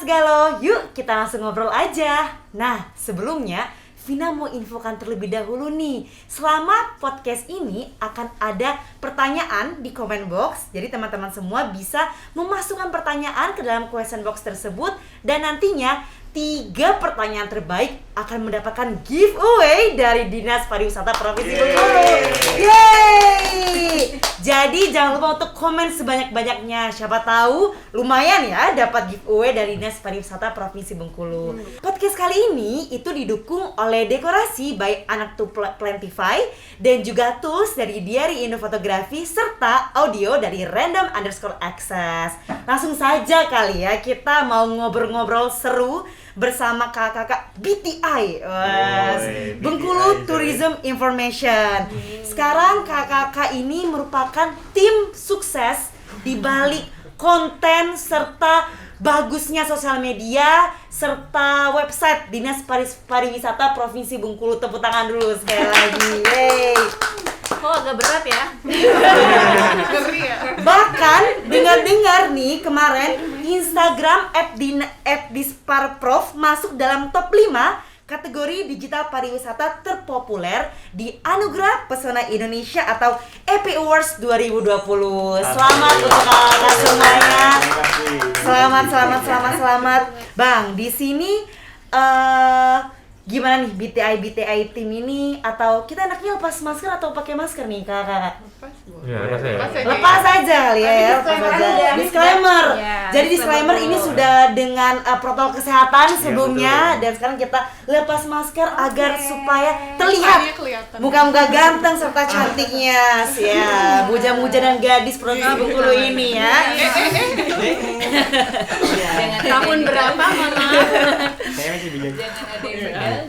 Sobat Segalo, yuk kita langsung ngobrol aja. Nah, sebelumnya Vina mau infokan terlebih dahulu nih. Selama podcast ini akan ada pertanyaan di comment box. Jadi teman-teman semua bisa memasukkan pertanyaan ke dalam question box tersebut. Dan nantinya 3 pertanyaan terbaik akan mendapatkan giveaway dari Dinas Pariwisata Provinsi Bengkulu. Yeay! Jadi jangan lupa untuk komen sebanyak-banyaknya. Siapa tahu lumayan ya dapat giveaway dari Dinas Pariwisata Provinsi Bengkulu. Podcast kali ini itu didukung oleh dekorasi by Anak to Plantify dan juga tools dari Diary Indo Fotografi serta audio dari Random_Access. Langsung saja kali ya kita mau ngobrol-ngobrol seru bersama kakak-kakak BTI, Bengkulu Tourism Information. Sekarang kakak-kakak ini merupakan tim sukses di balik konten serta bagusnya sosial media serta website Dinas Pariwisata Provinsi Bengkulu. Tepuk tangan dulu sekali lagi. Yeay. Oh, agak berat ya. Bahkan dengar-dengar nih kemarin Instagram @disparprof masuk dalam top 5 kategori digital pariwisata terpopuler di Anugerah Pesona Indonesia atau EP Awards 2020. Selamat untuk kakak semuanya. Selamat. Bang, di sini gimana nih BTI tim ini, atau kita enaknya lepas masker atau pakai masker nih kakak? Lepas aja kali ya. Disclaimer. Jadi disclaimer ini sudah dengan protokol kesehatan sebelumnya, dan sekarang kita lepas masker agar supaya terlihat muka-muka ganteng serta cantiknya ya muja-muja dan gadis Provinsi Bengkulu ini ya. Dengan tahun berapa, Mama? Jangan ada yang bergagu.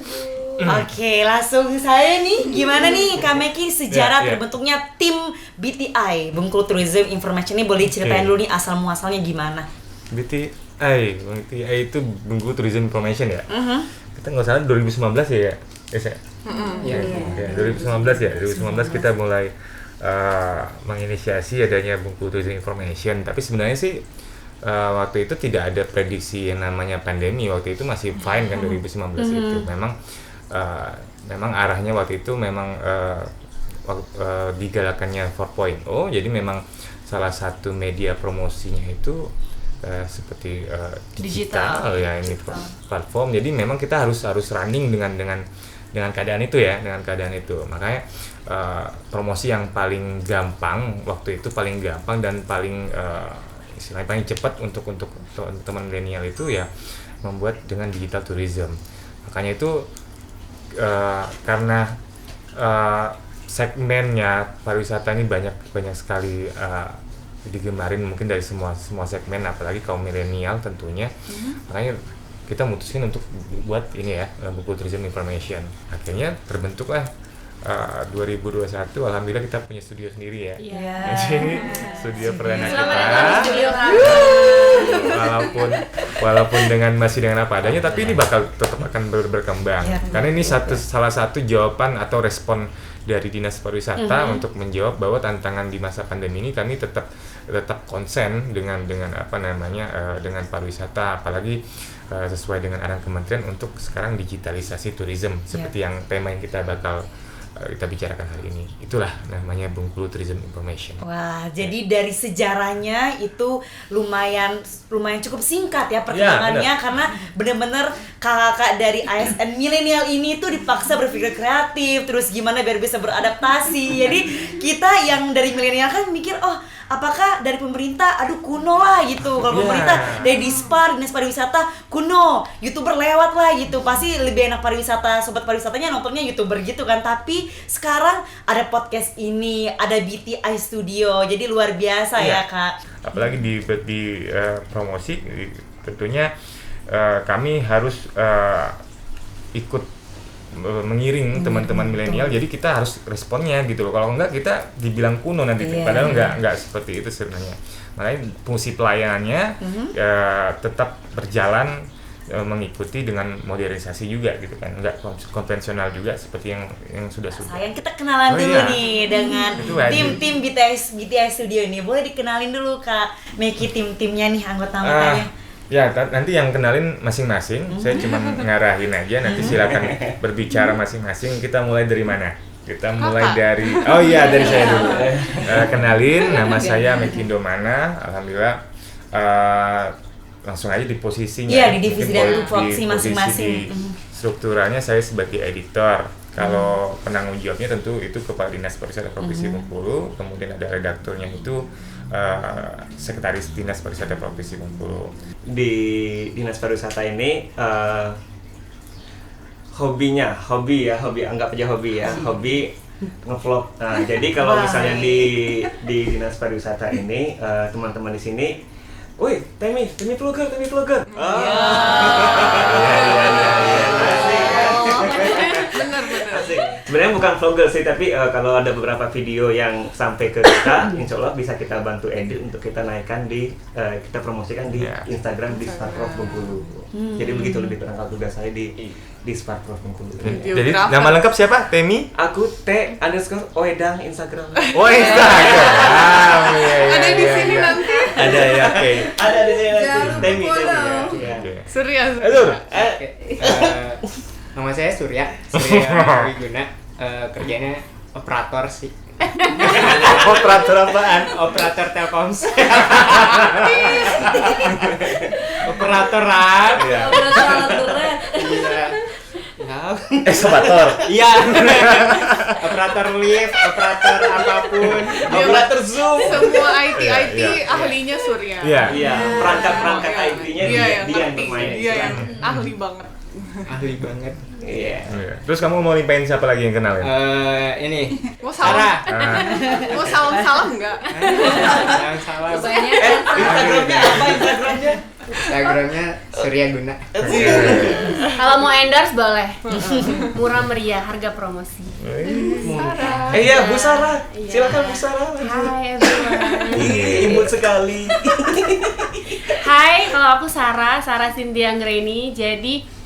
Oke, langsung saya nih. Gimana nih Kak Meki sejarah terbentuknya tim BTI, Bengkulu Tourism Information ini, boleh ceritain dulu nih asal muasalnya gimana? BTI itu Bengkulu Tourism Information ya. Kita nggak salah 2019 ya. Ya, 2019 ya. 2019 kita mulai menginisiasi adanya Bengkulu Tourism Information. Tapi sebenarnya sih waktu itu tidak ada prediksi yang namanya pandemi. Waktu itu masih fine kan 2019 itu. Memang arahnya waktu itu memang digalakannya 4.0. Jadi memang salah satu media promosinya itu seperti digital ya, ini platform. Jadi memang kita harus running dengan keadaan itu ya, makanya promosi yang paling gampang waktu itu, dan paling istilahnya paling cepat untuk teman milenial itu ya membuat dengan digital tourism. Makanya itu karena segmennya pariwisata ini banyak sekali digemarin mungkin dari semua segmen, apalagi kaum milenial tentunya. Makanya kita mutusin untuk buat ini ya, Bengkulu Tourism Information. Akhirnya terbentuklah 2021, alhamdulillah kita punya studio sendiri ya. Jadi studio perdana kita. Walaupun masih dengan apa adanya, tapi ini bakal tetap akan berkembang. Karena ini salah satu jawaban atau respon dari Dinas Pariwisata untuk menjawab bahwa tantangan di masa pandemi ini kami tetap konsen dengan dengan pariwisata, apalagi sesuai dengan arahan kementerian untuk sekarang digitalisasi tourism seperti yang tema yang kita bakal kita bicarakan hari ini. Itulah namanya Bengkulu Tourism Information. Wah, jadi dari sejarahnya itu lumayan cukup singkat ya perkembangannya, karena benar-benar kakak dari ASN milenial ini tuh dipaksa berpikir kreatif, terus gimana biar bisa beradaptasi. Jadi kita yang dari milenial kan mikir, apakah dari pemerintah, kuno lah gitu. Kalau pemerintah dari Dinas Pariwisata kuno, YouTuber lewat lah gitu. Pasti lebih enak pariwisata, sobat pariwisatanya nontonnya YouTuber gitu kan. Tapi sekarang ada podcast ini, ada BTI Studio. Jadi luar biasa ya Kak. Apalagi di promosi tentunya kami harus ikut mengiring teman-teman milenial, jadi kita harus responnya gitu loh. Kalau enggak kita dibilang kuno nanti, padahal enggak seperti itu sebenarnya. Makanya fungsi pelayanannya tetap berjalan mengikuti dengan modernisasi juga gitu kan, enggak konvensional juga seperti yang sudah. Sayang, kita kenalan dulu nih dengan tim BTI Studio ini. Boleh dikenalin dulu Kak Meki, tim-timnya nih, anggota-anggotanya. Ya, nanti yang kenalin masing-masing. Saya cuma ngarahin aja. Nanti silakan berbicara masing-masing. Kita mulai dari mana? Kita mulai dari dari saya dulu. Kenalin, nama saya Mekindo Mana. Alhamdulillah. Langsung aja di posisinya. Iya, di divisi dan Mungkin tupoksi di masing-masing. strukturalnya saya sebagai editor. Kalau penanggung jawabnya tentu itu Kepala Dinas Pariwisata Provinsi Bengkulu. Kemudian ada redakturnya itu Sekretaris Dinas Pariwisata Provinsi Bengkulu. Di Dinas Pariwisata ini hobi anggap aja hobi ya, hobi ngevlog. Nah, jadi kalau misalnya di Dinas Pariwisata ini teman-teman di sini, woi, Temi vlogger. Sebenarnya bukan vlogger sih, tapi kalau ada beberapa video yang sampai ke kita, insya Allah bisa kita bantu edit untuk kita naikkan kita promosikan di Instagram di Sparkrof Bengkulu. Jadi begitu lebih terangkat tugas saya di Sparkrof Bengkulu. Jadi nama lengkap siapa? Temi? Aku T_Oedang Instagram. Oh, Instagram. Ada di sini nanti. Ada ya, oke. Ada di sini nanti. Jangan lupa Temi. follow. Ya. Surya. Nama saya Surya Wiguna. Kerjanya operator sih. Operator apaan? Operator Telkomsel. Operatoran. Iya. Iya. Ekskavator. Iya. Operator lift, operator apapun. Operator Zoom. Semua IT Iya. ahlinya Surya. Iya. Iya, perangkat Dia IT-nya dia yang yang ngerti. bermain. Dia yang ahli banget. Ahli banget. Iya. Terus kamu mau limpahin siapa lagi yang kenal ya? Ini Mau Sarah. salam? Mau salam enggak? Salam. Instagramnya apa Instagramnya? Instagramnya Surya Guna. Kalau mau endorse boleh. Murah meriah, harga promosi. Iya, Bu Sarah. Iya. Silakan Bu Sarah. Hai everyone. Imut sekali. Hai, kalau aku Sarah Cynthia Ngreni. Jadi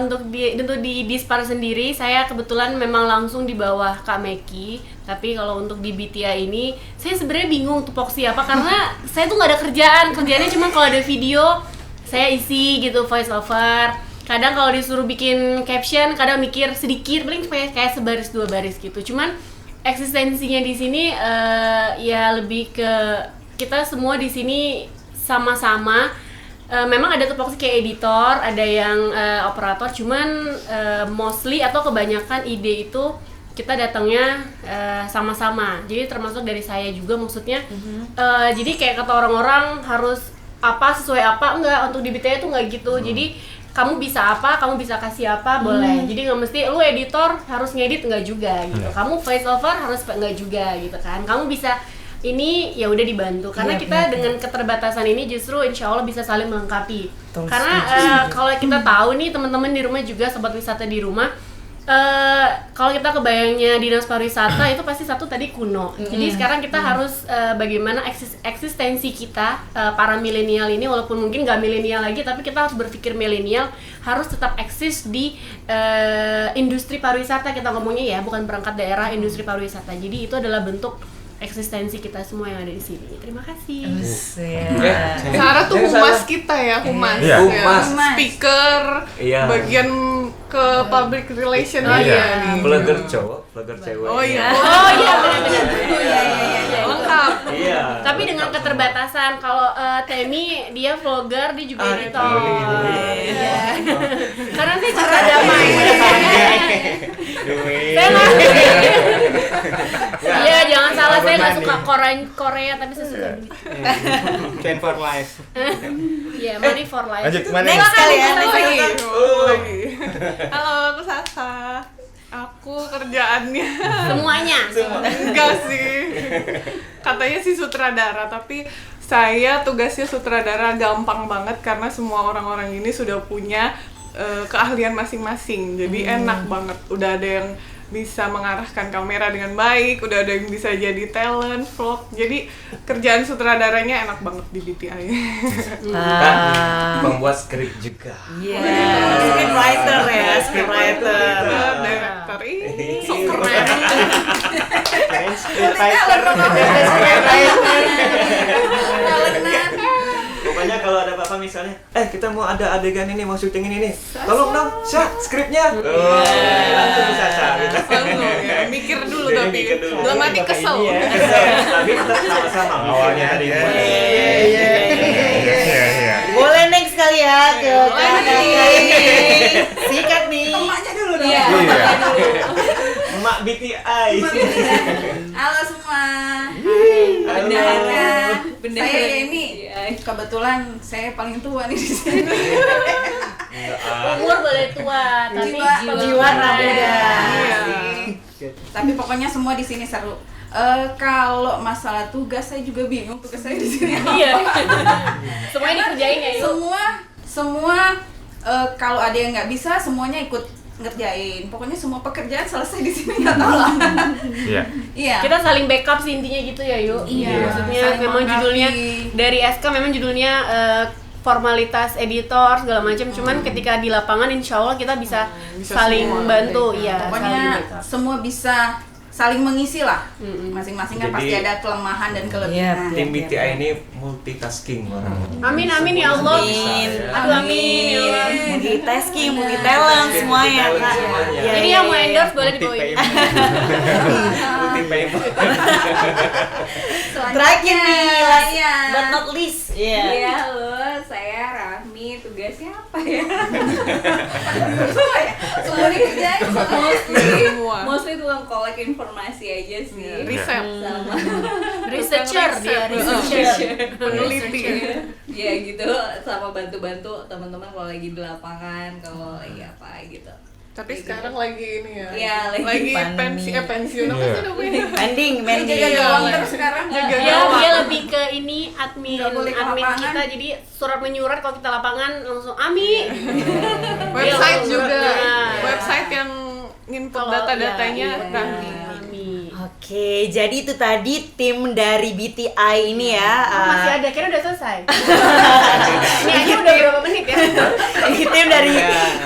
untuk di Dispar sendiri saya kebetulan memang langsung di bawah Kak Meki. Tapi kalau untuk di BTI ini saya sebenarnya bingung tupoksi apa karena saya tuh nggak ada kerjaannya cuma kalau ada video saya isi gitu voice over. Kadang kalau disuruh bikin caption kadang mikir sedikit paling kayak sebaris dua baris gitu. Cuman eksistensinya di sini ya lebih ke kita semua di sini sama-sama. Memang ada tupoksi kayak editor, ada yang operator, cuman mostly atau kebanyakan ide itu kita datangnya sama-sama. Jadi termasuk dari saya juga maksudnya. Jadi kayak kata orang-orang harus apa sesuai apa, enggak, untuk di BTI itu enggak gitu. Jadi kamu bisa apa, kamu bisa kasih apa, boleh. Jadi nggak mesti lu editor harus ngedit, enggak juga gitu. Kamu voice over harus enggak juga gitu kan. Kamu bisa ini ya udah dibantu karena kita dengan keterbatasan ini justru insya Allah bisa saling melengkapi. Karena kalau kita tahu nih teman-teman di rumah juga sobat wisata di rumah, kalau kita kebayangnya dinas pariwisata itu pasti satu tadi kuno. Jadi sekarang kita harus bagaimana eksistensi kita para milenial ini walaupun mungkin nggak milenial lagi tapi kita harus berpikir milenial harus tetap eksis di industri pariwisata kita ngomongnya ya bukan perangkat daerah industri pariwisata. Jadi itu adalah bentuk eksistensi kita semua yang ada di sini. Terima kasih. Sarah tuh humas kita ya, humas. Iya. Humas. Speaker, Iya. bagian ke public relation Iya. dia nih. Vlogger cowok, vlogger cewek. Oh iya. Oh iya benar-benar. Lengkap. Iya. Tapi dengan keterbatasan kalau Temi dia vlogger dia juga editor. Iya. Karena nanti cara damai. Saya nggak. Iya jangan salah saya nggak suka Korea tapi saya suka duit. Chain for life. Iya money for life. Lanjut kemana? Next kali ya, Lagi. next Lagi. Halo, aku Sasa. Aku kerjaannya Semuanya. enggak sih. Katanya sih sutradara, tapi saya tugasnya sutradara gampang banget karena semua orang-orang ini sudah punya keahlian masing-masing. Jadi enak banget. Udah ada yang bisa mengarahkan kamera dengan baik, udah ada yang bisa jadi talent, vlog. Jadi kerjaan sutradaranya enak banget di BTI. Membuat skrip juga. Iya. Scriptwriter ya, scriptwriter. Director, so keren. Pokoknya kalau ada apa-apa misalnya, kita mau ada adegan ini, mau syuting ini nih, tolong dong, skripnya. Langsung bisa gitu. Langsung ya, mikir dulu Jadi tapi mikir dulu. dalam hati kesel. Tapi tetap sama-sama awalnya tadi. Iya. Boleh next kali ya ke Boleh. kakak ini. Sikat nih. Emaknya dulu dong. Iya. Emak BTI. Halo semua. Halo. Bendahara. Saya ini kebetulan saya paling tua nih di sini. Umur boleh tua, tapi Jiwa muda. Iya. Tapi pokoknya semua di sini seru. Kalau masalah tugas saya juga bingung tugas saya di sini. Iya. Semuanya dikerjain ya, yuk. Semua kalau ada yang nggak bisa semuanya ikut ngerjain. Pokoknya semua pekerjaan selesai di sini nggak tahu lah. Iya. Iya. Kita saling backup sih intinya gitu ya, yuk. Iya. Maksudnya Saling memang melengkapi. judulnya dari SK memang judulnya formalitas editor segala macam. Cuman ketika di lapangan insya Allah kita bisa Bisa saling semua. bantu, iya. Pokoknya saling backup. semua bisa saling mengisi lah. Masing-masing kan Jadi- pasti ada kelemahan dan kelebihan. Tim BTI ini multitasking orang. Amin amin ya Allah. Amin. Aduh amin ya Allah. Multitasking, multi talent semuanya kak. Semuanya. Iya, Jadi iya, yang mau iya. endorse boleh di bawah ini. Multi payment. Terakhir nih, last Iya. but not least. Iya. Iya, halo, saya Rahmi. Tugasnya apa ya? Semua ya? Semua dikerjain. Semua. Mostly tukang collect informasi aja sih. Riset. Sama Researcher dia, researcher. Peneliti. ya gitu, sama bantu-bantu teman-teman kalau lagi di lapangan, kalau lagi apa gitu. Tapi Kayak sekarang gitu. lagi ini ya. Iya, lagi pandemi. pensiun apa Iya. sih namanya? Mending. Jaga gawang terus sekarang. Jaga Dia gawang. dia lebih ke ini admin Nggak boleh ke admin lapangan. kita, jadi surat menyurat kalau kita lapangan langsung Ami. Website Iya, juga. nah. Website yang input Kalau- data-datanya iya, Rahmi. Ami. Oke, jadi itu tadi tim dari BTI ini ya. Masih ada, kira udah selesai. Ini aja udah berapa menit ya? Tim dari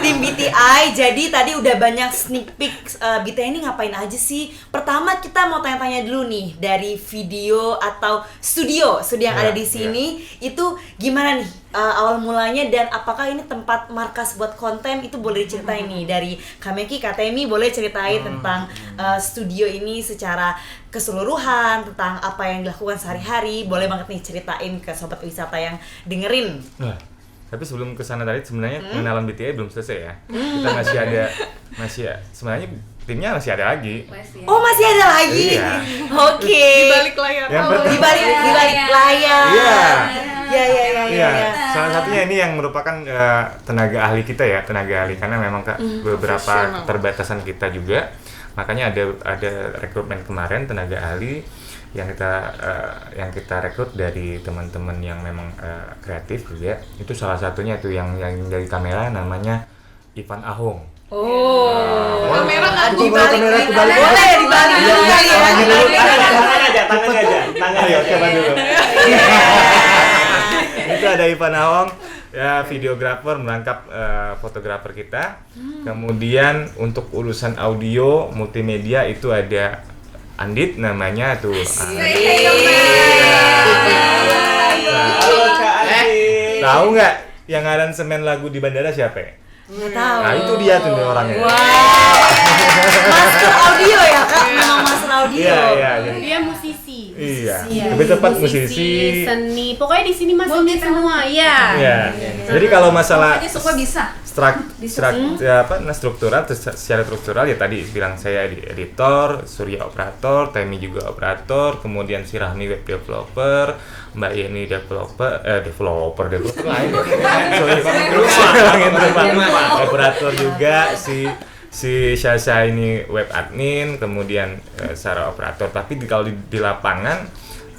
tim BTI. Jadi tadi udah banyak sneak peek BTI ini ngapain aja sih. Pertama kita mau tanya-tanya dulu nih dari video atau studio yang Ya, ada di sini itu gimana nih awal mulanya dan apakah ini tempat markas buat konten, itu boleh diceritain nih dari Kameki, Katemi boleh ceritain tentang studio ini secara keseluruhan, tentang apa yang dilakukan sehari-hari. Boleh banget nih ceritain ke sobat wisata yang dengerin. Nah, tapi sebelum kesana tadi sebenarnya pengenalan BTI belum selesai ya. Kita sebenarnya timnya masih ada lagi. Masih. Oh, masih ada lagi. Iya. Oke. Di balik layar. Yang Oh, pertama- Di balik Iya. layar. Iya. Iya, iya, iya, Iya, iya. salah satunya ini yang merupakan tenaga ahli kita ya, tenaga ahli karena memang beberapa Profesional. keterbatasan kita juga. Makanya ada rekrutmen kemarin tenaga ahli yang kita rekrut dari teman-teman yang memang kreatif juga. Itu salah satunya tuh yang dari kamera namanya Ivan Ahong. Oh. Kamera nggak Di buka. balik layar. Boleh di balik Iya, dulu kali ya. Tangan aja. Ayo, coba dulu. Itu ada Ivan Ahong, ya videografer merangkap fotografer kita. Kemudian untuk urusan audio multimedia itu ada Andit namanya tuh. Halo Kak Andi. Tahu nggak yang aransemen lagu di bandara siapa? Nggak tahu. Nah itu dia tuh orangnya. Wow. Master audio ya kak, memang master audio. Iya. Dia musisi. Iya. Iya. Lebih tepat musisi. seni. Pokoknya di sini masuk Multi semua, iya. Iya. Jadi kalau masalah Pokoknya semua bisa. secara struktural ya tadi bilang saya editor, Surya operator, Temi juga operator, kemudian si Rahmi web developer, Mbak Yeni developer lain. Operator juga, si Syasha ini web admin, kemudian Sarah operator. Tapi kalau di lapangan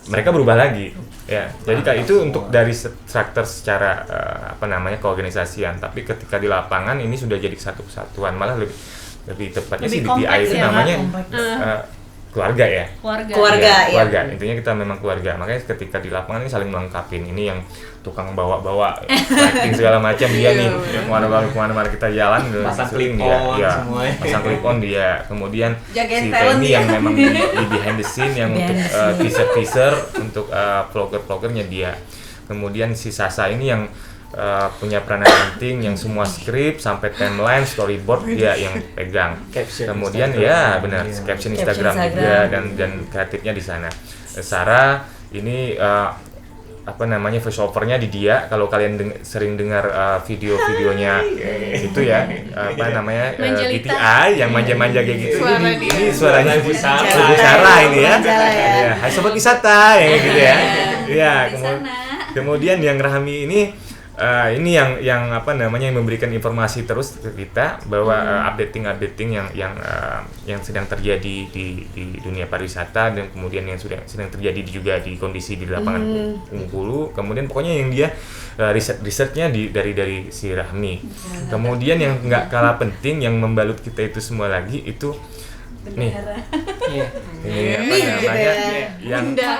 mereka berubah lagi ya. Jadi itu untuk dari struktur secara keorganisasian, tapi ketika di lapangan ini sudah jadi satu kesatuan, malah lebih tepatnya Lebih sih BTI kompleks itu ya, namanya kompleks. keluarga ya. Keluarga, Ya, keluarga. iya. Intinya kita memang keluarga. Makanya ketika di lapangan ini saling melengkapi. Ini yang tukang bawa-bawa lighting segala macam dia nih. Kemana-mana kita jalan Pasang syuting clip-on dia. semuanya. Pasang clip-on dia. Kemudian Jagain si talent Temi dia. yang memang di behind the scene yang untuk Behind the scene. teaser-teaser untuk vlogger-vloggernya dia. kemudian si Sasa ini yang punya peranan penting, yang semua skrip sampai timeline, storyboard dia yang pegang. Kemudian ya benar, caption Instagram juga dan kreatifnya di sana. Sarah ini voice overnya di dia. Kalau kalian sering dengar video-videonya itu ya BTI yang manja-manja kayak gitu, ini suaranya Ibu Sarah ini ya. Hai sobat wisata ya gitu ya. Iya, kemudian yang Rahmi ini yang memberikan informasi terus ke kita bahwa updating yang sedang terjadi di dunia pariwisata, dan kemudian yang sedang terjadi juga di kondisi di lapangan Bengkulu. Kemudian pokoknya yang dia risetnya dari si Rahmi. Kemudian yang nggak kalah penting yang membalut kita itu semua lagi itu nih.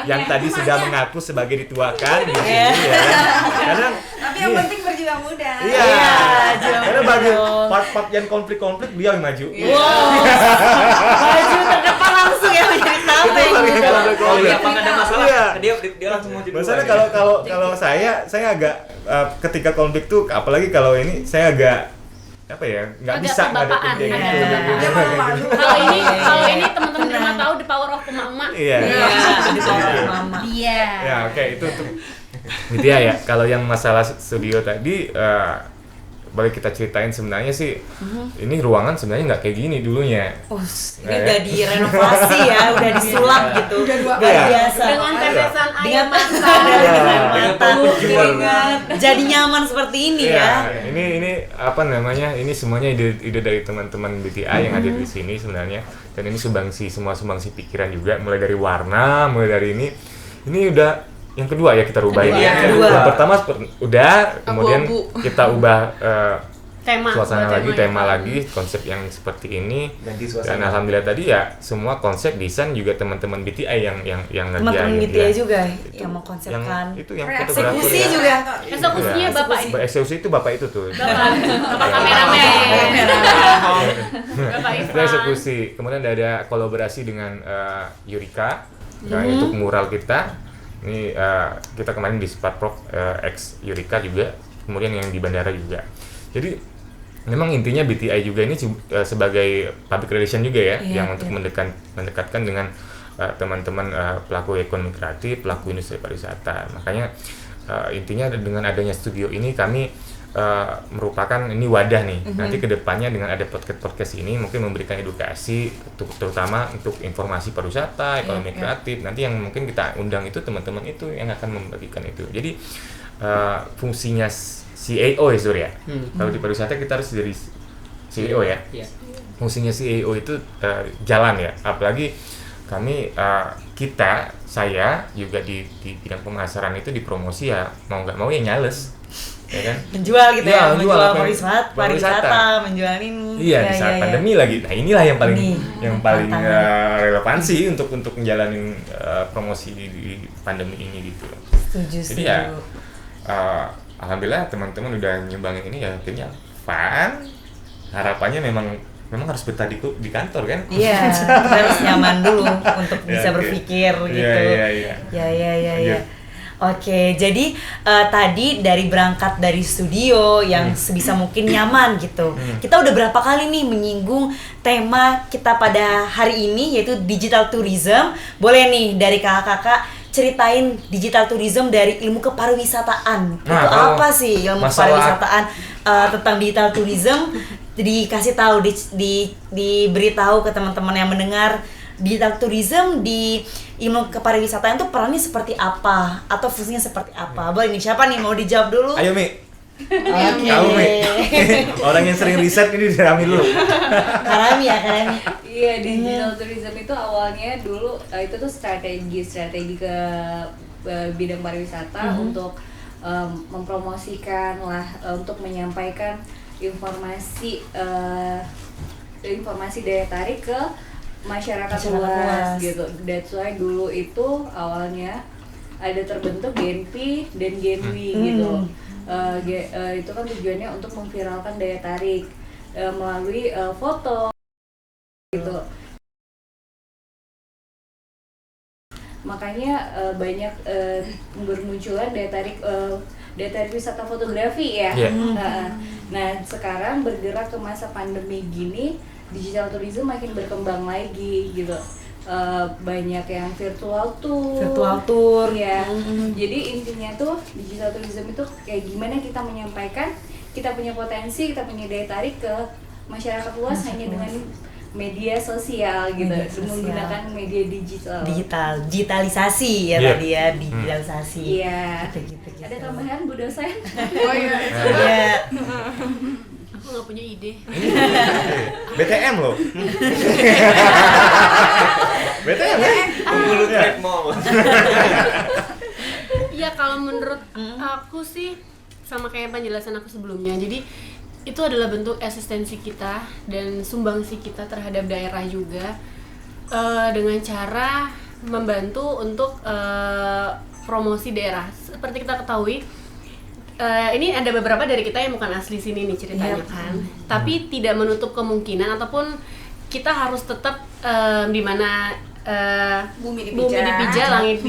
Yang tadi sudah mengaku sebagai dituakan di sini ya. Karena tapi yang penting berjiwa muda. Iya. Karena bagi part-part yang konflik-konflik dia yang maju. Maju terdepan langsung ya menjadi tameng. Apa nggak ada masalah? Dia langsung mau jadi. Maksudnya kalau saya agak ketika konflik tuh, apalagi kalau ini saya agak nggak bisa ngadepin kayak gitu. Kalau ini teman-teman di rumah tahu the power of emak-emak. Iya. The power of mama. Iya. Ya oke, itu gitu ya. Kalau yang masalah studio tadi boleh kita ceritain. Sebenarnya sih ini ruangan sebenarnya nggak kayak gini dulunya. Ini udah direnovasi ya, udah disulap gitu. Luar biasa. Dengan tetesan air mata, jadi nyaman seperti ini ya. Ini semuanya ide dari teman-teman BTI yang ada di sini sebenarnya. Dan ini semua sumbangsi pikiran juga, mulai dari warna, mulai dari ini udah yang kedua ya kita rubah ini. Yang pertama udah, kemudian kita ubah tema lagi, konsep yang seperti ini. Dan alhamdulillah tadi ya semua konsep desain juga teman-teman BTI yang ngerjain. Teman-teman BTI juga yang mengkonsepkan. Yang eksekusi juga. Eksekusinya bapak ini. Eksekusi itu bapak itu tuh. Bapak kameramen. Bapak Itu eksekusi. Kemudian ada kolaborasi dengan Yurika untuk mural kita. Ini kita kemarin di Sparprof X Yurika juga, kemudian yang di bandara juga. Jadi memang intinya BTI juga ini sebagai public relation juga ya, yang untuk mendekatkan dengan teman-teman pelaku ekonomi kreatif, pelaku industri pariwisata. Makanya intinya dengan adanya studio ini kami merupakan ini wadah nih. Nanti kedepannya dengan ada podcast ini mungkin memberikan edukasi terutama untuk informasi pariwisata, ekonomi kreatif. Nanti yang mungkin kita undang itu teman-teman itu yang akan membagikan itu. Jadi fungsinya CEO ya Surya. Kalau di pariwisata kita harus dari CEO ya. Fungsinya CEO itu jalan ya. Apalagi kami saya juga di bidang pemasaran itu di promosi ya mau nggak mau ya nyales. Ya kan? Menjual gitu ya, menjual pariwisata, menjual ini. Iya, di saat pandemi lagi. Nah, inilah yang paling relevansi untuk menjalani promosi di pandemi ini gitu. Setuju. Jadi ya alhamdulillah teman-teman udah nyumbangin ini ya, akhirnya fun. Harapannya memang harus betah di kantor kan? Iya, harus nyaman dulu untuk bisa berpikir gitu. Iya. Oke, jadi tadi dari berangkat dari studio yang sebisa mungkin nyaman gitu. Kita udah berapa kali nih menyinggung tema kita pada hari ini yaitu digital tourism. Boleh nih dari kakak-kakak ceritain digital tourism dari ilmu kepariwisataan. Itu apa sih ilmu kepariwisataan tentang digital tourism? Dikasih tahu, diberitahu ke teman-teman yang mendengar. Digital tourism di ilmu kepariwisataan itu perannya seperti apa atau fungsinya seperti apa? Boleh nih, siapa nih mau dijawab dulu? Ayo Mi. Oke. Kamu Mi. Orang yang sering riset ini Karami dulu. Karami. Iya, digital tourism itu awalnya dulu itu tuh strategi ke bidang pariwisata untuk mempromosikan lah, untuk menyampaikan informasi daya tarik ke masyarakat luas gitu. That's why dulu itu awalnya ada terbentuk GNP dan GenWi gitu. Itu kan tujuannya untuk memviralkan daya tarik melalui foto gitu. makanya banyak bermunculan daya tarik wisata fotografi ya. Nah sekarang bergerak ke masa pandemi gini, digital tourism makin berkembang lagi gitu. Banyak yang virtual tour ya. Jadi intinya tuh digital tourism itu kayak gimana kita menyampaikan kita punya potensi, kita punya daya tarik ke masyarakat luas hanya dengan media sosial gitu, menggunakan media digitalisasi ya tadi ya, digitalisasi. Iya. Gitu. Ada tambahan Bu dosen? Oh iya. Iya. Aku nggak punya ide. BTM loh. BTM. Bengkulu Trade Mall. Iya, kalau menurut aku sih sama kayak penjelasan aku sebelumnya. Jadi itu adalah bentuk eksistensi kita dan sumbangsi kita terhadap daerah juga, dengan cara membantu untuk promosi daerah. Seperti kita ketahui, ini ada beberapa dari kita yang bukan asli sini nih ceritanya kan, tapi tidak menutup kemungkinan ataupun kita harus tetap di mana Bumi dipijak, langit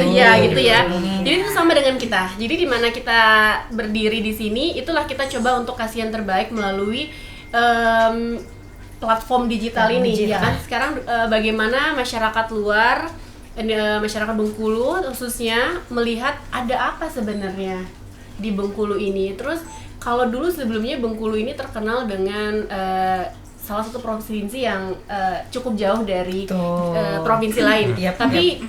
ya gitu ya. Jadi itu sama dengan kita. Jadi di mana kita berdiri di sini, itulah kita coba untuk kasih yang terbaik melalui platform digital ini, ya kan. Sekarang bagaimana masyarakat luar, masyarakat Bengkulu khususnya melihat ada apa sebenarnya di Bengkulu ini. Terus kalau dulu sebelumnya Bengkulu ini terkenal dengan salah satu provinsi yang cukup jauh dari provinsi lain. Tapi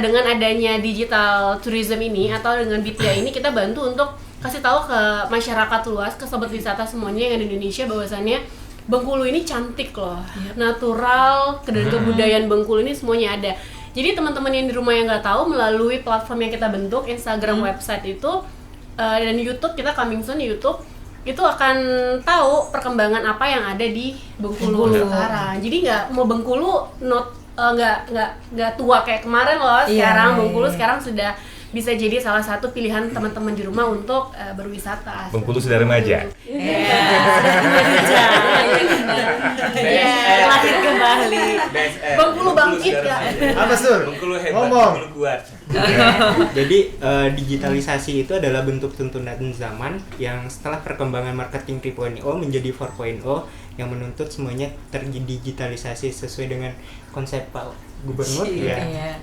dengan adanya digital tourism ini atau dengan BITIA ini, kita bantu untuk kasih tahu ke masyarakat luas, ke sobat wisata semuanya yang ada di Indonesia, bahwasannya Bengkulu ini cantik loh, natural, dan kebudayaan Bengkulu ini semuanya ada. Jadi teman-teman yang di rumah yang nggak tahu, melalui platform yang kita bentuk, Instagram, website itu, dan YouTube, kita coming soon YouTube, itu akan tahu perkembangan apa yang ada di Bengkulu sekarang. Jadi nggak mau Bengkulu nggak tua kayak kemarin loh. Sekarang Bengkulu sekarang sudah bisa jadi salah satu pilihan teman-teman di rumah untuk berwisata. Bengkulu sudah remaja. Lahir kembali. Bengkulu bangkit ya. Apa Sur? Bengkulu hebat, Ngomong. Bengkulu kuat. Jadi digitalisasi itu adalah bentuk tuntunan zaman yang setelah perkembangan marketing 3.0 menjadi 4.0 yang menuntut semuanya terdigitalisasi sesuai dengan konsep Pak Gubernur ya.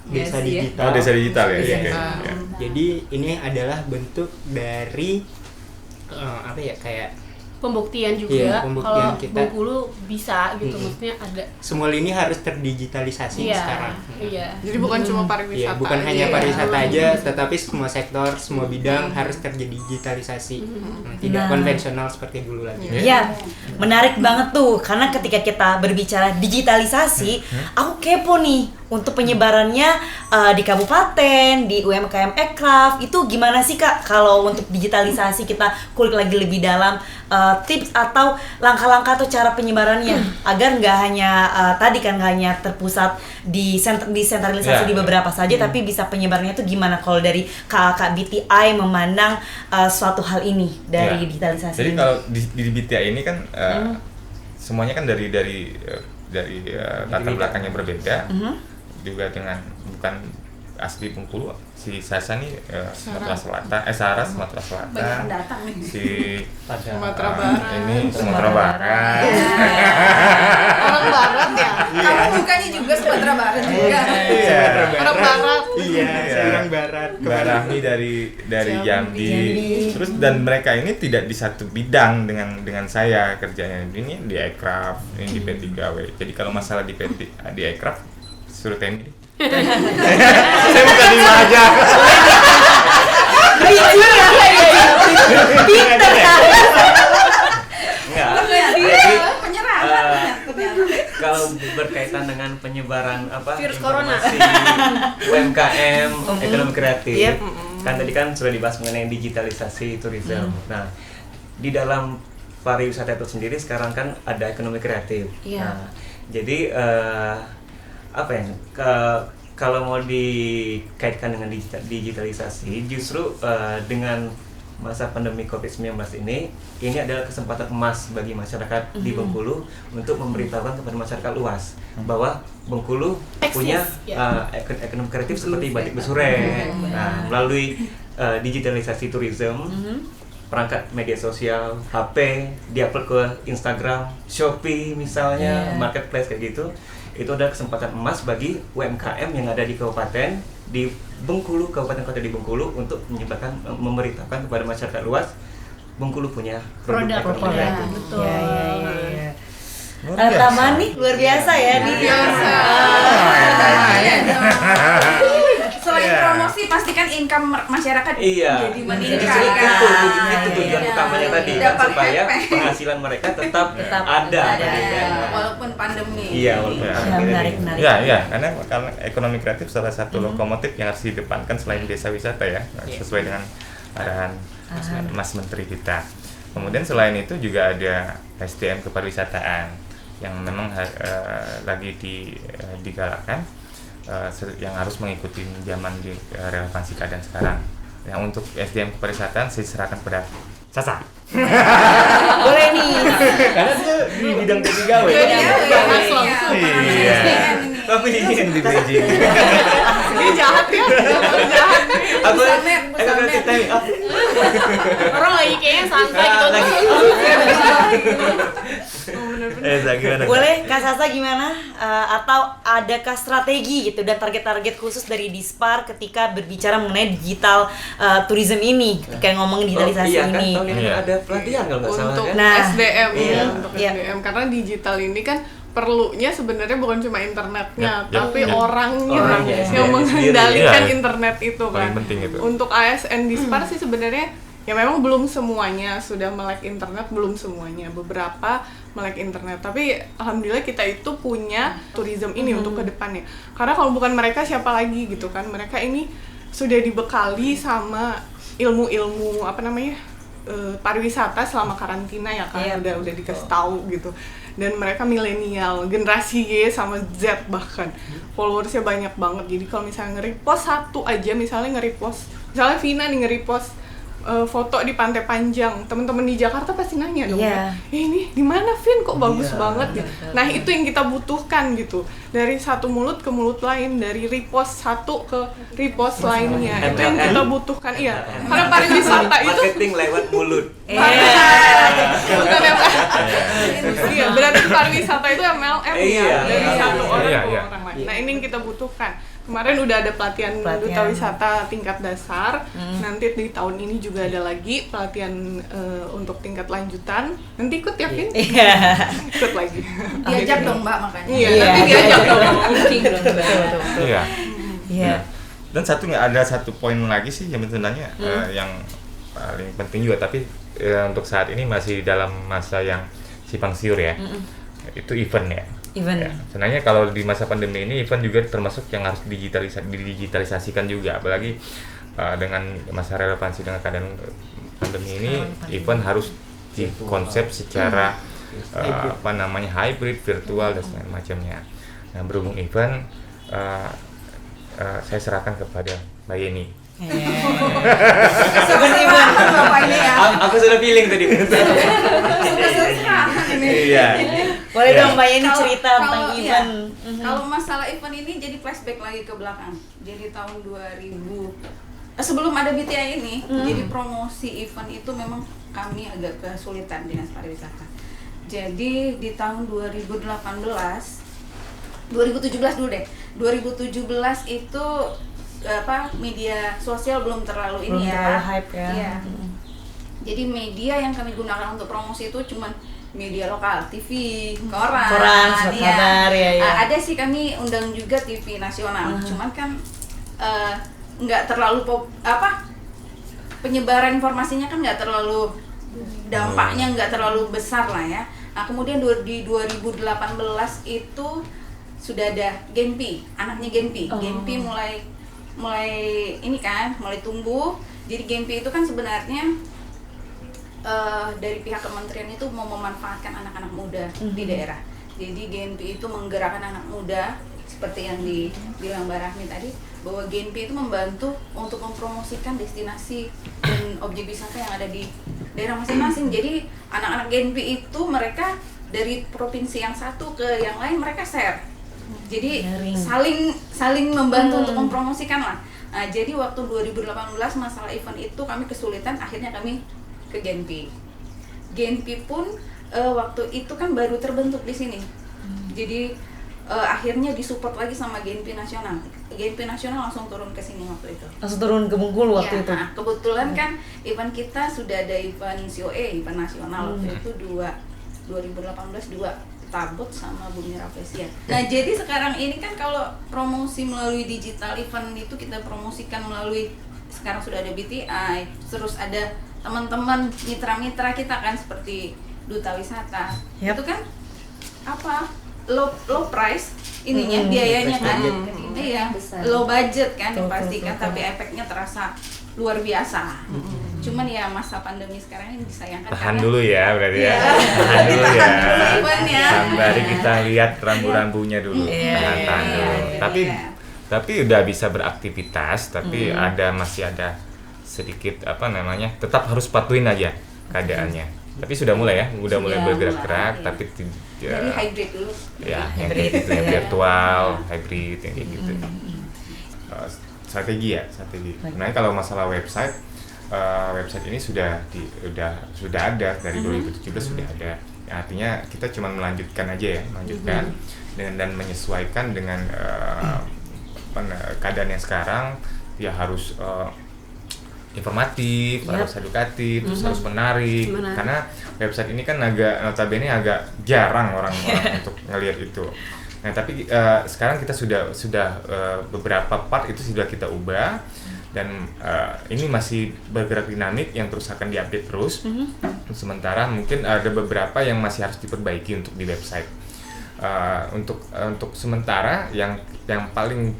Desa digital. Oh, desa digital ya. Iya. Ya. Jadi ini adalah bentuk dari kayak Pembuktian juga pembuktian kalau kita. Bengkulu bisa gitu, maksudnya ada. Semua ini harus terdigitalisasi sekarang. Iya. Jadi bukan cuma pariwisata. Iya, bukan aja hanya ya. pariwisata aja, tetapi semua sektor, semua bidang harus terdigitalisasi. Tidak konvensional seperti dulu lagi. Iya, menarik banget tuh, karena ketika kita berbicara digitalisasi, aku kepo nih untuk penyebarannya di kabupaten, di UMKM Ekraf, itu gimana sih Kak kalau untuk digitalisasi, kita kulik lagi lebih dalam tips atau langkah-langkah atau cara penyebarannya agar nggak hanya nggak hanya terpusat di sentralisasi di beberapa saja, tapi bisa penyebarannya itu gimana kalau dari Kak BTI memandang suatu hal ini dari digitalisasi. Jadi kalau di BTI ini kan semuanya kan dari latar belakangnya berbeda, juga dengan bukan asli Bengkulu, si Sasa nih Sumatera Selatan, Saras Sumatera Selatan, si Sumatera Barat. ini Sumatera Barat. Orang barat ya. Kamu mukanya juga Sumatera Barat juga. Orang barat. Iya, orang barat. Mbak Rahmi dari Jambi. Terus dan mereka ini tidak di satu bidang dengan saya kerjanya. Ini di Ekraf, ini di P3W. Jadi kalau masalah di Ekraf suruh Temi. Saya bukan di aja. Pinter Kak. Enggak. Jadi kalau berkaitan dengan penyebaran Virus corona. informasi UMKM, ekonomi kreatif, kan tadi kan sudah dibahas mengenai digitalisasi tourism. Nah, di dalam pariwisata itu sendiri sekarang kan ada ekonomi kreatif. Nah, jadi kalau mau dikaitkan dengan digitalisasi, justru dengan masa pandemi COVID-19 ini adalah kesempatan emas bagi masyarakat di Bengkulu untuk memberitahukan kepada masyarakat luas bahwa Bengkulu punya ekonomi kreatif seperti batik besurek. Nah, melalui digitalisasi tourism, perangkat media sosial, HP, diupload ke Instagram, Shopee misalnya, marketplace kayak gitu. Itu adalah kesempatan emas bagi UMKM yang ada di kabupaten di Bengkulu, kabupaten kota di Bengkulu untuk menyebarkan, memberitakan kepada masyarakat luas Bengkulu punya produk ekonomi kreatif. Betul. Taman nih luar biasa ya nih. Biasa. Selain promosi pastikan income masyarakat jadi meningkat. Itu tujuan utamanya tadi kan, supaya penghasilan mereka tetap ada. Walaupun pandemi. Iya, walaupun pandemi. Iya, karena ekonomi kreatif salah satu lokomotif yang harus didepankan selain desa wisata ya, sesuai dengan arahan Mas Menteri kita. Kemudian selain itu juga ada SDM kepariwisataan yang memang lagi digalakkan, yang harus mengikuti zaman di relevansi keadaan sekarang. Yang untuk SDM kepariwisataan saya serahkan pada Sasa. Boleh nih. Karena itu di bidang P3W. Iya. Tapi ingin di Beijing. Ini jahat ya. Jahat. Aku ceritain. Orang lagi kayaknya santai gitu. Boleh Kak Sasa gimana? Atau adakah strategi gitu dan target-target khusus dari Dispar ketika berbicara mengenai digital tourism ini, ketika ngomong digitalisasi ini? Tahun ini ada pelatihan kalau nggak salah Untuk kan? SDM untuk SDM karena digital ini kan perlunya sebenarnya bukan cuma internetnya, tapi orangnya yang mengendalikan internet itu kan. Paling penting itu. Untuk ASN Dispar sih sebenarnya ya memang belum semuanya sudah melek internet, belum semuanya, beberapa melek internet. Tapi alhamdulillah kita itu punya tourism ini untuk kedepannya. Karena kalau bukan mereka siapa lagi gitu kan? Mereka ini sudah dibekali sama ilmu-ilmu pariwisata selama karantina ya kan, udah dikasih tahu gitu. Dan mereka milenial, generasi Y sama Z bahkan followersnya banyak banget. Jadi kalau misalnya nge-repost satu aja, misalnya Vina nih nge-repost foto di Pantai Panjang, teman-teman di Jakarta pasti nanya dong, ini di mana Vin, kok bagus banget gitu. Nah itu yang kita butuhkan gitu, dari satu mulut ke mulut lain, dari repost satu ke repost lainnya, itu yang kita butuhkan. Iya, karena pariwisata itu marketing lewat mulut. Bukan iya, berarti pariwisata itu MLM ya, dari satu orang ke orang lain. Nah ini yang kita butuhkan. Kemarin udah ada pelatihan duta wisata tingkat dasar, nanti di tahun ini juga ada lagi pelatihan untuk tingkat lanjutan. Nanti ikut ya, Vin? Ikut lagi. Diajak dong Mbak makanya. Iya, nanti diajak dong. Iya. Dan ada satu poin lagi sih yang sebenarnya yang paling penting juga, tapi untuk saat ini masih dalam masa yang simpang siur ya. Itu event ya. Ya, sebenarnya kalau di masa pandemi ini event juga termasuk yang harus didigitalisasikan juga, apalagi dengan masa relevansi dengan keadaan pandemi ini, event harus dikonsep secara hybrid, virtual dan segala macamnya. Nah, berhubung event, saya serahkan kepada Mbak Yeni. Aku sudah feeling tadi. Iya. Boleh dong Mbak Yeni cerita tentang event. Kalau masalah event ini jadi flashback lagi ke belakang. Jadi tahun 2000 sebelum ada BTI ini, jadi promosi event itu memang kami agak kesulitan Dinas Pariwisata. Jadi di tahun 2017 dulu deh. 2017 itu media sosial belum terlalu hype ya. Iya. Jadi media yang kami gunakan untuk promosi itu cuman media lokal, TV, koran, kabar ya. Ada sih kami undang juga TV nasional, cuman kan nggak terlalu penyebaran informasinya kan nggak terlalu, dampaknya nggak terlalu besar lah ya. Nah kemudian di 2018 itu sudah ada Genpi, anaknya Genpi. Genpi mulai ini kan, mulai tumbuh. Jadi Genpi itu kan sebenarnya dari pihak kementerian itu mau memanfaatkan anak-anak muda di daerah. Jadi Genpi itu menggerakkan anak muda seperti yang dibilang Mbak Rahmi tadi, bahwa Genpi itu membantu untuk mempromosikan destinasi dan objek wisata yang ada di daerah masing-masing. Jadi anak-anak Genpi itu mereka dari provinsi yang satu ke yang lain mereka share. Jadi saling membantu untuk mempromosikan lah. Nah, jadi waktu 2018 masalah event itu kami kesulitan, akhirnya kami ke Genpi. Genpi pun waktu itu kan baru terbentuk di sini. Jadi akhirnya disupport lagi sama Genpi Nasional. Genpi Nasional langsung turun ke sini waktu itu. Langsung turun ke Bengkulu waktu itu. Nah, kebetulan kan event kita sudah ada event COE, event nasional waktu itu 2018 Tabot sama Bumi Rafflesia. Nah, jadi sekarang ini kan kalau promosi melalui digital event itu kita promosikan melalui, sekarang sudah ada BTI, terus ada teman-teman mitra-mitra kita kan seperti Duta Wisata. Itu kan low price ininya biayanya kan. Iya, low budget kan dipastikan, tapi efeknya terasa luar biasa. Cuman ya masa pandemi sekarang ini disayangkan. Tahan dulu ya berarti ya. Tahan dulu ya. Sembari kita lihat rambu-rambunya dulu. Tahan dulu. Tapi udah bisa beraktivitas, tapi masih ada sedikit tetap harus patuhin aja keadaannya. Tapi sudah mulai ya, udah mulai bergerak-gerak, tapi dari hybrid dulu. Ya, yang kayak gitu, yang virtual, hybrid, yang kayak gitu. Strategi. Sebenarnya kalau masalah website ini sudah ada dari 2017 sudah ada. Artinya kita cuma melanjutkan aja ya, dan menyesuaikan dengan keadaan yang sekarang. Ya harus informatif, harus edukatif, terus harus menarik. Karena website ini kan notabene agak jarang orang untuk ngelihat itu. Nah, tapi sekarang kita sudah beberapa part itu sudah kita ubah, dan ini masih bergerak dinamik yang terus akan diupdate terus. Sementara mungkin ada beberapa yang masih harus diperbaiki untuk di website. Untuk sementara yang paling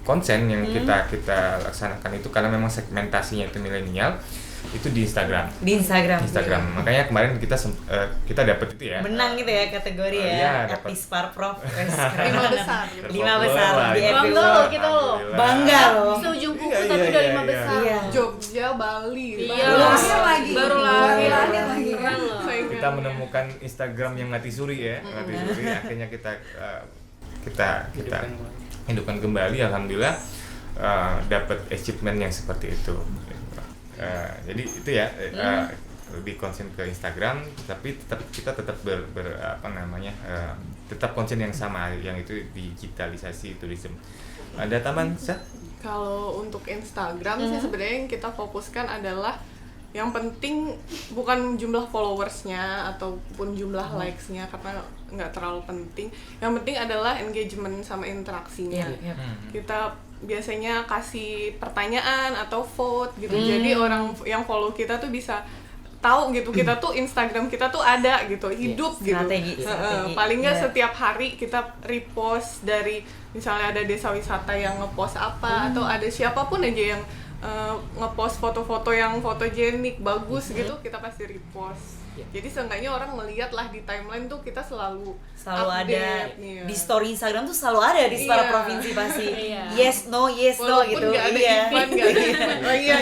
konsen yang kita laksanakan itu, karena memang segmentasinya itu milenial, itu di Instagram. Makanya kemarin kita dapat itu ya. Menang gitu ya kategori ya. Epispar Prof. 5 besar. 5 besar di Bangga loh kita loh. Bangga loh. Bisa ujung kuku tapi udah 5 besar. Jogja, Bali. Baru lahir lagi. Kita menemukan Instagram yang mati suri ya. Akhirnya kita hidupkan kembali, alhamdulillah dapat achievement yang seperti itu. Jadi itu ya, lebih konsen ke Instagram, tapi kita tetap tetap konsen yang sama, yang itu digitalisasi tourism. Ada tambahan, Sa? Kalau untuk Instagram sih sebenarnya yang kita fokuskan adalah yang penting bukan jumlah followersnya ataupun jumlah likesnya, karena nggak terlalu penting. Yang penting adalah engagement sama interaksinya. Kita biasanya kasih pertanyaan atau vote gitu, jadi orang yang follow kita tuh bisa tahu gitu, kita tuh Instagram kita tuh ada gitu, hidup strategi. Paling nggak setiap hari kita repost dari misalnya ada desa wisata yang ngepost apa, atau ada siapapun aja yang ngepost foto-foto yang fotogenik bagus gitu, kita pasti repost. Jadi seenggaknya orang melihat lah di timeline tuh kita selalu update, ada di story Instagram tuh selalu ada di para provinsi pasti. Yes no walaupun gitu. Gak ada event, gak ada event. Oh iya,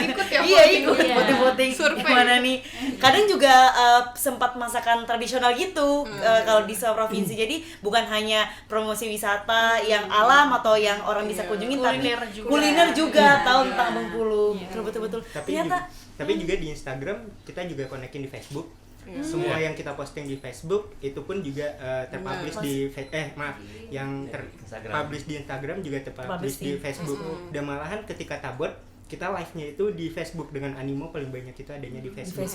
ikut ya voting survei. Gimana nih? Kadang juga sempat masakan tradisional gitu kalau di sebuah provinsi. Jadi bukan hanya promosi wisata yang alam atau yang orang bisa kunjungi, tapi kuliner juga tahu tentang Bengkulu. Betul. Tapi juga di Instagram kita juga konekin di Facebook. Semua yang kita posting di Facebook itu pun juga terpublish yang terpublish di Instagram juga terpublish di Facebook. Dan malahan ketika Tabot kita live-nya itu di Facebook dengan animo paling banyak itu adanya di Facebook.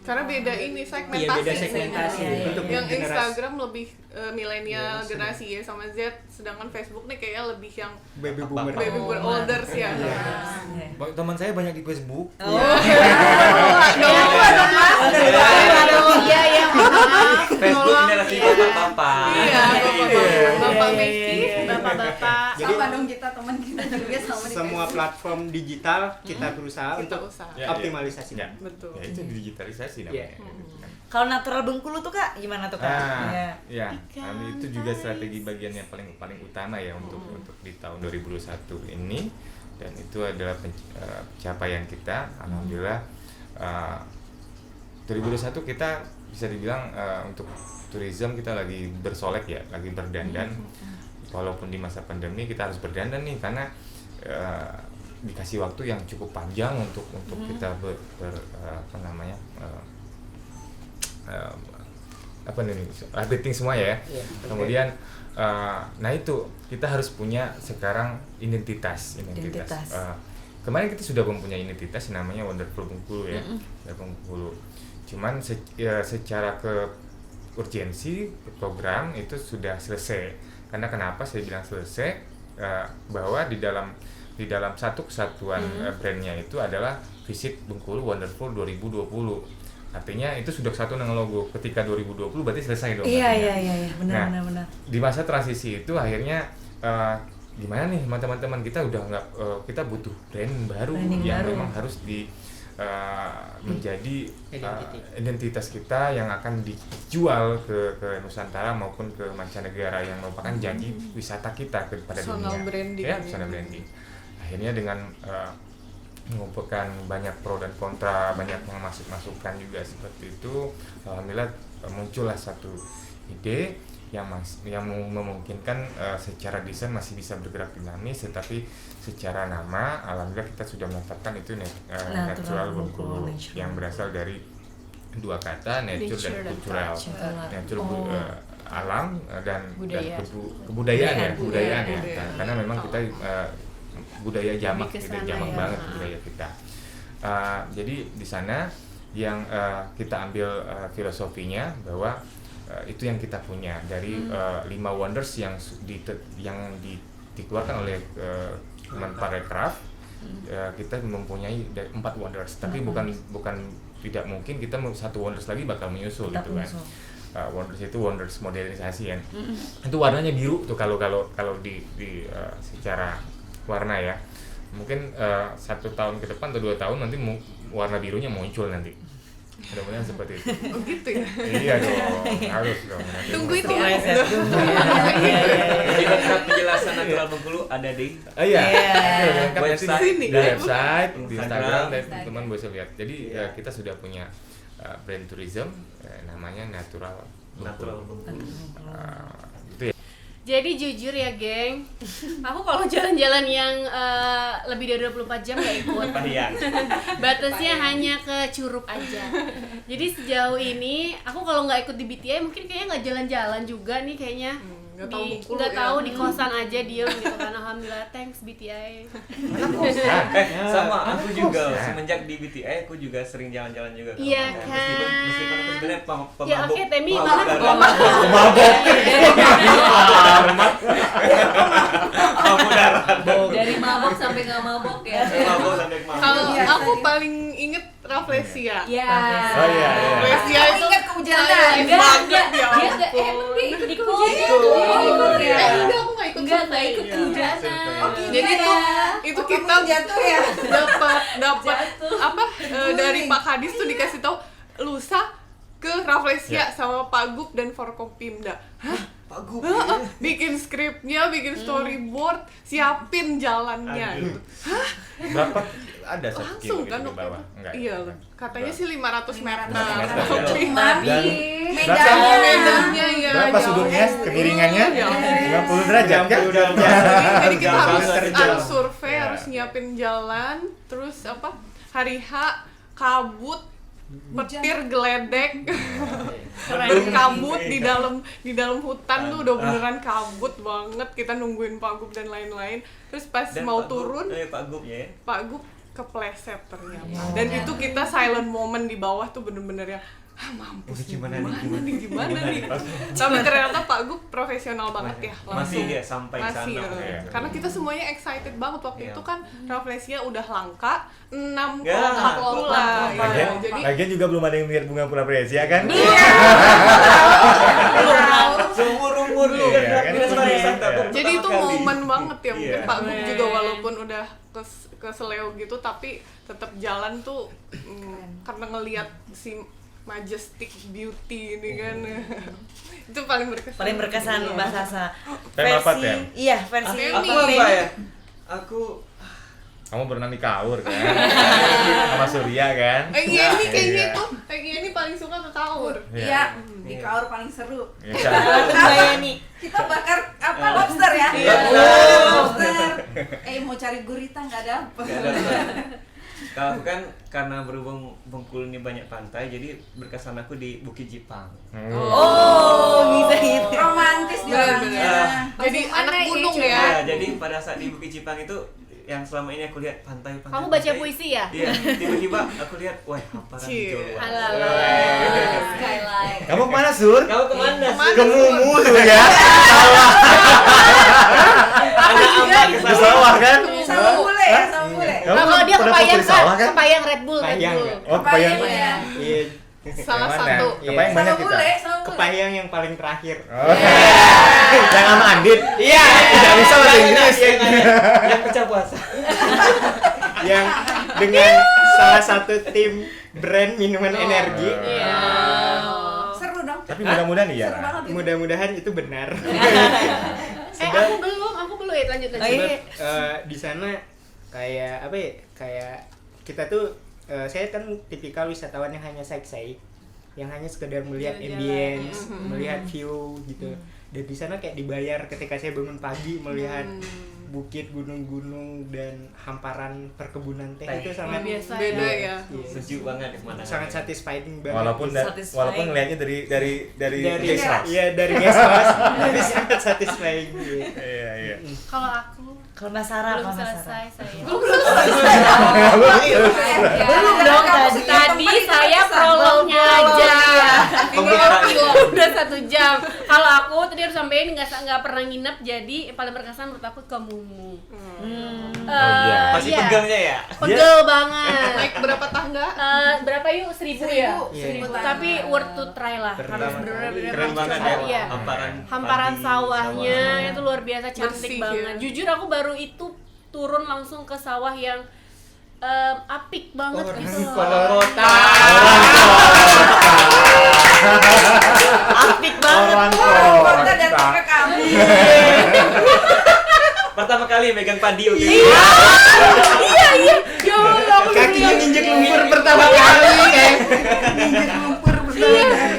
Karena beda ini segmentasi. Iya, beda segmentasi. Untuk yang generasi. Instagram lebih milenial generasi ya sama Z, sedangkan Facebook nih kayaknya lebih yang baby boomer olders ya. Teman saya banyak di Facebook. Facebook generasi bapak-bapak. Iya, bapak Meki, bapak-bapak. Jadi dong kita teman kita juga sama di semua platform digital kita berusaha untuk usaha. optimalisasi. Betul. Ya itu digitalisasi namanya. Kalau natural Bengkulu tuh Kak, gimana tuh Kak? Ya, kami itu juga strategi bagian yang paling utama ya untuk di tahun 2021 ini, dan itu adalah pencapaian kita. Alhamdulillah 2021 kita bisa dibilang untuk tourism kita lagi bersolek ya, lagi berdandan. Walaupun di masa pandemi kita harus berdandan nih karena dikasih waktu yang cukup panjang untuk kita updating semua ya. Kemudian nah itu kita harus punya sekarang identitas. Kemarin kita sudah mempunyai identitas namanya Wonderful Bengkulu ya. Bengkulu. Cuman secara urgensi program itu sudah selesai. Karena kenapa saya bilang selesai? Bahwa di dalam satu kesatuan brandnya itu adalah Visit Bengkulu Wonderful 2020. Artinya itu sudah satu dengan logo. Ketika 2020 berarti selesai dong. Iya, benar. Di masa transisi itu akhirnya gimana nih teman-teman, kita udah nggak kita butuh brand baru yang memang harus menjadi identitas kita yang akan dijual ke Nusantara maupun ke mancanegara yang merupakan janji wisata kita kepada dunia. Personal branding. Akhirnya dengan mengumpulkan banyak pro dan kontra, banyak masukan juga seperti itu, alhamdulillah muncullah satu ide yang memungkinkan secara desain masih bisa bergerak dinamis, tetapi secara nama alhamdulillah kita sudah menetapkan itu natural Bengkulu yang berasal dari dua kata, nature dan cultural. Nature alam dan kebudayaan ya. Karena memang kita budaya jamak gitu, jamak banget budaya kita. Jadi di sana yang kita ambil filosofinya bahwa itu yang kita punya dari 5 wonders yang dikeluarkan oleh Kemenparekraf. Kita mempunyai 4 wonders, tapi bukan tidak mungkin kita satu wonders lagi bakal menyusul gitu kan. Wonders itu wonders modernisasi kan. Itu warnanya biru tuh kalau di secara warna ya, mungkin 1 tahun ke depan atau 2 tahun nanti warna birunya muncul nanti. Mudah-mudahan seperti itu. Oh gitu ya? Iya dong, harus dong. Tungguin ya. Jadi lengkap penjelasan natural Bengkulu ada di website, di Instagram, dan Instagram. teman-teman bisa lihat. Jadi kita sudah punya brand tourism namanya Natural Bengkulu. Gitu ya. Jadi jujur ya geng, aku kalau jalan-jalan yang lebih dari 24 jam gak ikut. Batasnya hanya ke Curup aja. Jadi sejauh ini aku kalau nggak ikut di BTI mungkin kayaknya nggak jalan-jalan juga nih kayaknya. Nggak tahu di kosan aja diem gitu kan. Alhamdulillah, thanks BTI. Sama aku juga semenjak di BTI aku juga sering jalan-jalan juga. Iya kan. Meskipun itu sebenarnya pemabuk. Ya oke, Temi Dari mabok sampai nggak mabok ya. Kalau aku paling inget Rafflesia. Ya. Oh iya. Rafflesia itu ingat kehujanan. banget ya. Dia nggak emang dia ikut Ikut ya. Enggak, aku nggak ikut. Nggak ikut kehujanan. Jadi itu kita jatuh ya. dapat apa dari Pak Kadis tuh dikasih tahu lusa ke Rafflesia sama Pak Gup dan Forkopimda. Hah? Pak Gup. Bikin skripnya, bikin storyboard, siapin jalannya gitu. Hah? Berapa ada 1 Langsung kilo kan gitu di waktu bawah? itu? Enggak. Iya, katanya sih 500 meter. Medannya ya. Berapa sudutnya, kemiringannya? Ya. 90 derajat kan? Jadi kita harus Jam. survei, Ya. harus nyiapin jalan, terus apa? Hari H kabut, petir geledek, kabut di dalam hutan tuh udah beneran kabut banget. Kita nungguin Pak Gup dan lain-lain. Terus pas Dan mau Pak Gup, turun, Pak Gup ya. Pak Gup kepleset ternyata. Dan itu kita silent moment di bawah tuh bener-bener ya, mampus Gimana nih. Tapi ternyata Pak Gup profesional banget ya. Masih dia sampai Masih, sana. ya. karena kita semuanya excited banget waktu Iya. itu kan Rafflesia udah langka 6 Ya, pula. Lagian juga belum ada yang lihat bunga Rafflesia kan? Seumur-umur Iya, kan? Jadi itu momen banget ya, mungkin Iya. Pak Gup juga walaupun udah ke Seleo gitu tapi tetap jalan tuh karena ngelihat si majestic beauty ini kan. Itu paling berkesan. Paling berkesan Mbak Sasa. Tema apa, Tem? Iya, versi Aku apa ya? Aku Kamu berenang di kaur kan? Sama Surya kan? Ini kayaknya Iya. tuh, ini paling suka ke kaur. Iya, di kaur paling seru. Iya. Mbak nih. Kita bakar apa lobster ya? Iya. Lobster. Mau cari gurita nggak dapet. Kalau aku kan karena berhubung Bengkulu ini banyak pantai, jadi berkesan aku di Bukit Jipang. Oh, bisa gitu. Romantis di orangnya. Jadi anak gunung ya. Ya, jadi pada saat di Bukit Jipang itu yang selama ini aku lihat pantai. Kamu baca puisi ya? Iya, tiba-tiba aku lihat, wah hamparan hijau luas. Skyline. Kamu kemana, Sur? Kamu kemana? Ke Mumu tuh ya? Ada apa Di sawah kan? Sama bule ya, sama bule. Kamu Kalau dia pernah kepayang foto di sawah kan? kepayang Red Bull, Red Kepayang Bull. ya? Oh, kepayang. Iya. Iya. Salah Yang mana? satu. Kepayang Sama banyak kita. bule, sama bule. Kepayang yang paling terakhir. Oh. Yang sama Andit? Iya. Tidak bisa bahasa Inggris. yang pecah puasa. Yang dengan salah satu tim brand minuman energi. Iya. Seru dong. Tapi mudah-mudahan iya. Seru banget itu. Mudah-mudahan itu benar. Aku belum ya, lanjut. Oh, iya. Di sana kayak apa ya? Kayak kita tuh saya kan tipikal wisatawan yang hanya sightseeing, yang hanya sekedar melihat ambience, melihat view gitu. Dan di sana kayak dibayar ketika saya bangun pagi melihat bukit, gunung-gunung dan hamparan perkebunan teh itu sangat biasa Beda ya. iya, Sejuk banget pemandangan. sangat satisfying banget. Satisfying. walaupun ngelihatnya dari guest house. Iya, dari guest house tapi sangat satisfying gitu. Iya. Kalau aku Kalau Mbak Sarah, belum kalau Mbak Sarah. selesai saya. Belum dong tadi. Tadi saya prolognya aja. Udah 1 jam. Kalau aku tadi harus sampein nggak pernah nginep, jadi paling berkesan menurut aku ke Mumu. iya. Masih Iya. pegangnya ya? Pegel banget. Naik berapa tangga? Berapa yuk? 1.000 ya? Iya. 1.000. Tapi worth to try lah. Pertama Harus kali. bener-bener Keren harus banget coba. ya. Iya. Hamparan padi, sawahnya sawah. itu luar biasa cantik Bersih, banget. ya. Jujur aku baru itu turun langsung ke sawah yang apik banget gitu loh. Kota. Apik banget. Orang Kita datang ke kami. Pertama kali megang padi waktu itu. Iya. Ya Allah, aku Kakinya nginjek lumpur pertama kali kayak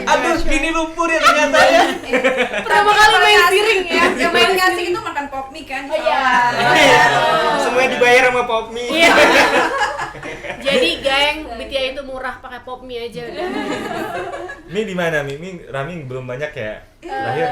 Aduh, gini lumpur ya ternyata ya. pertama kali main piring ya. Yang main ngasih itu makan pop mie kan? Oh, iya. semua dibayar sama pop mie. Iya. Jadi geng, BTI itu murah pakai pop mie aja udah. Mi di mana Mi? Mi Rami belum banyak ya. Terakhir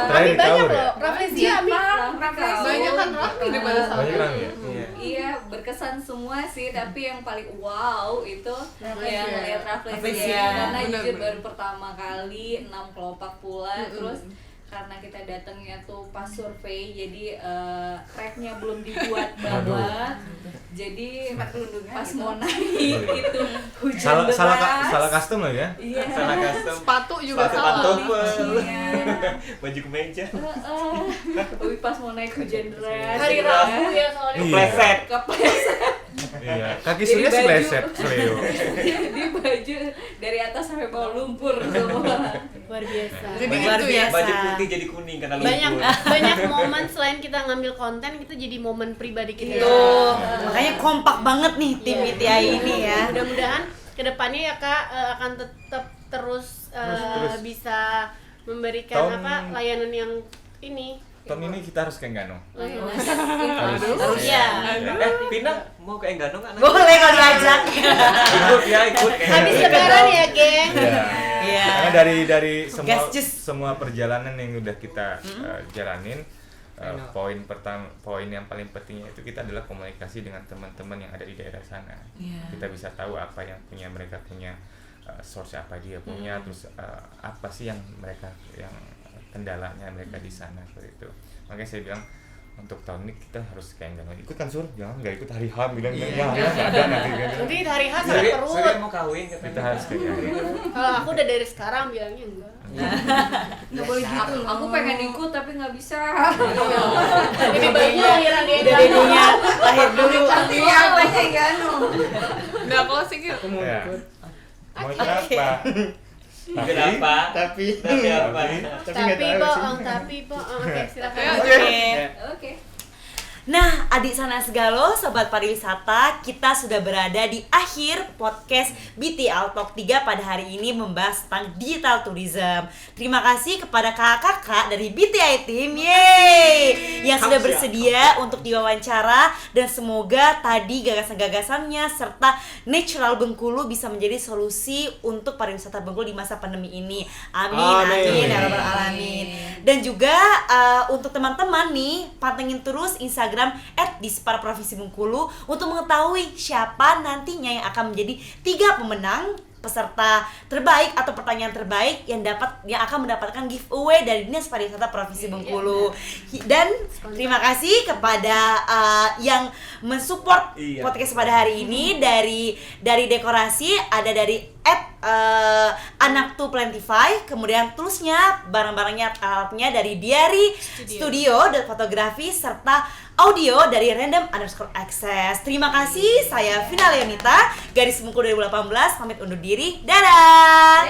Tapi di banyak Kaur ya. loh. Rafflesia Ami. Banyak kan rapi daripada Banyak satu. Rami ya. Iya, berkesan semua sih, tapi yang paling wow itu yang ngeliat Rafflesia. Rafflesia karena Bener, jujur bener. baru pertama kali 6 kelopak pula, terus karena kita datangnya tuh pas survei, jadi tracknya belum dibuat banget, jadi pas mau naik itu hujan deras. Salah custom lah ya. Iya. Salah custom. Sepatu juga Sepatu salah. pantofel. Iya. Baju kemeja. Tapi pas mau naik hujan deras. Hari Rabu ya soalnya. Iya. Kepleset. Kepleset. Iya. Kaki Jadi Surya baju. sepleset, Sleo. Di baju dari atas sampai bawah lumpur semua. Luar biasa. Jadi Luar gitu ya. biasa. Baju putih jadi kuning karena Banyak lumpur. banyak momen selain kita ngambil konten, itu jadi momen pribadi kita. Tuh, makanya kompak banget nih tim Iya. BTI ini ya. Mudah-mudahan kedepannya ya Kak akan tetap terus Terus. bisa memberikan Tahun- layanan yang ini. Tahun ini kita harus ke Enggano. Harus ya. Pinang mau ke Enggano nggak? Boleh kalau diajak. Ikut ya, ikut. Habis lebaran ya, geng. Iya. Karena dari semua Gas jus. semua perjalanan yang udah kita jalanin, poin yang paling pentingnya itu kita adalah komunikasi dengan teman-teman yang ada di daerah sana. Iya. Kita bisa tahu apa yang mereka punya, source apa dia punya, terus apa sih yang kendalanya mereka di sana seperti itu. Makanya saya bilang untuk tahun ini kita harus kayak jangan ikut kan Sur, jangan nggak ikut hari H bilang nggak ada nanti kan. Nanti hari H sakit Surya perut. mau kawin Kita katanya. harus kayak gitu. Kalau aku udah dari sekarang bilangnya enggak. Nggak boleh gitu loh. Aku pengen ikut tapi nggak bisa. Ini bayinya lahiran dia. Udah dedenya lahir dulu. Iya, banyak ya, no. Udah closing yuk. Aku mau Ya. ikut. Mau apa? Kenapa? Tapi apa? nggak tahu sih. tapi bohong. Oke, silakan. Oke. Nah, adik sana segalo, sobat pariwisata, kita sudah berada di akhir podcast BTL Talk 3 pada hari ini membahas tentang digital tourism. Terima kasih kepada kakak-kakak dari BTI Team, yeay, yang sudah bersedia untuk diwawancara, dan semoga tadi gagasan-gagasannya serta natural Bengkulu bisa menjadi solusi untuk pariwisata Bengkulu di masa pandemi ini. Amin, ya rabbal alamin. Dan juga untuk teman-teman nih, pantengin terus Instagram @disparprovinsi Bengkulu untuk mengetahui siapa nantinya yang akan menjadi 3 pemenang peserta terbaik atau pertanyaan terbaik yang akan mendapatkan giveaway dari Dinas Pariwisata Provinsi Bengkulu. Dan terima kasih kepada yang mensupport podcast pada hari ini dari dekorasi ada dari Anak to Plantify, kemudian toolsnya, barang-barangnya, alatnya dari Diary Studio dan fotografi serta audio dari Random_Access. Terima kasih, saya Vina Leonita, Garis Bengkulu 2018, pamit undur diri. Dadah.